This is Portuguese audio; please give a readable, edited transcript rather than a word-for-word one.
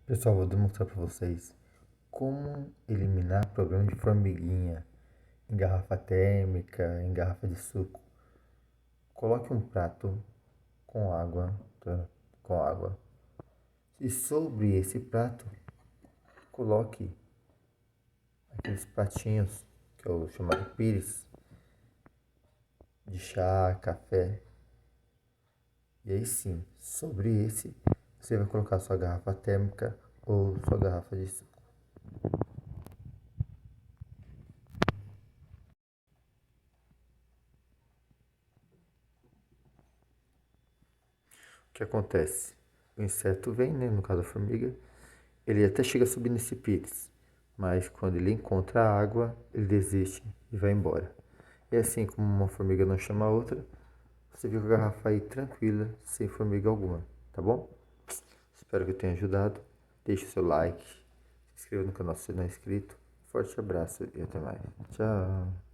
Pessoal, vou demonstrar para vocês como eliminar problema de formiguinha em garrafa térmica, em garrafa de suco. Coloque um prato com água, tá? Com água. E sobre esse prato, coloque aqueles pratinhos que é o chamado pires de chá, café. E aí sim, sobre esse, você vai colocar sua garrafa térmica ou sua garrafa de suco. O que acontece? O inseto vem, né? No caso a formiga, ele até chega a subir nesse pires, mas quando ele encontra a água, ele desiste e vai embora. E assim como uma formiga não chama a outra, você fica com a garrafa aí tranquila, sem formiga alguma, tá bom? Espero que eu tenha ajudado. Deixe o seu like, se inscreva no canal se não é inscrito. Forte abraço e até mais. Tchau!